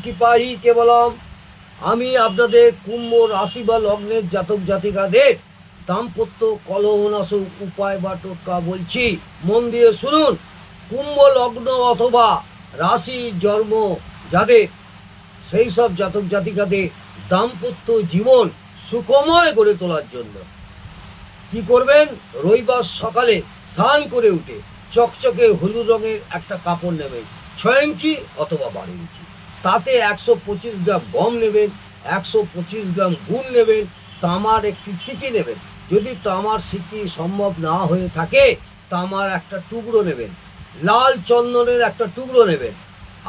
কৃপাহি কেবলম। আমি আপনাদের কুম্ভ রাশি বা লগ্নের জাতক জাতিকাদের দাম্পত্য কলহনাশক উপায় বা টোটকা বলছি, মন দিয়ে শুনুন। কুম্ভ লগ্ন অথবা রাশি জন্ম যাদের, সেই সব জাতক জাতিকাদের দাম্পত্য জীবন সুখময় করে তোলার জন্য কি করবেন? রবিবার সকালে স্নান করে উঠে চকচকে হলুদ রঙের একটা কাপড় নেবেন, 6 ইঞ্চি অথবা 12 ইঞ্চি। তাতে 125 গ্রাম গম নেবেন, 125 গ্রাম গুড় নেবেন, তামার একটি সিকি নেবেন। যদি তামার সিকি সম্ভব না হয়ে থাকে, তামার একটা টুকরো নেবেন, লাল চন্দনের একটা টুকরো নেবেন।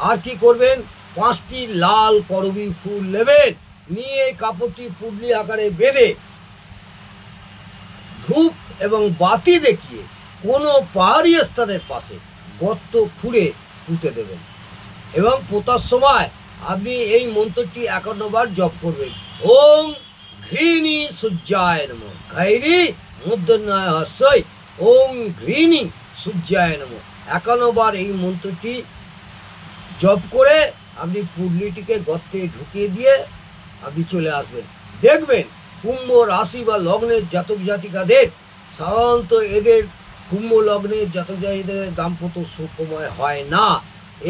আর কি করবেন? 5টি লাল করবী ফুল নেবেন, নিয়ে কাপড়টি পুডলি আকারে বেঁধে ধূপ এবং বাতি দেখিয়ে কোনো পাহাড়ি স্থানের পাশে গর্ত খুঁড়ে পুঁতে দেবেন এবং পোতার সময় আপনি এই মন্ত্রটি 51 বার জপ করবেন। ওম ঘৃণী সূর্যায় নমঃ, ঘৈরী মূর্ধন্যয় হস্যই, ওম ঘৃণী সূর্যায় নমঃ। 51 বার এই মন্ত্রটি জপ করে আপনি পুডলিটিকে গর্তে ঢুকিয়ে দিয়ে আপনি চলে আসবেন। দেখবেন কুম্ভ রাশি বা লগ্নের জাতক জাতিকাদের, সাধারণত এদের কুম্ভ লগ্নের জাতক জাতিকাদের দাম্পত্য সুখময় হয় না।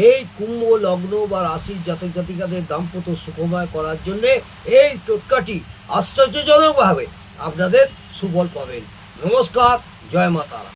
এই কুম্ভ লগ্ন বা রাশির জাতক জাতিকাদের দাম্পত্য সুখময় করার জন্যে এই টোটকাটি আশ্চর্যজনকভাবে আপনাদের সুফল পাবেন। নমস্কার, জয় মা তারা।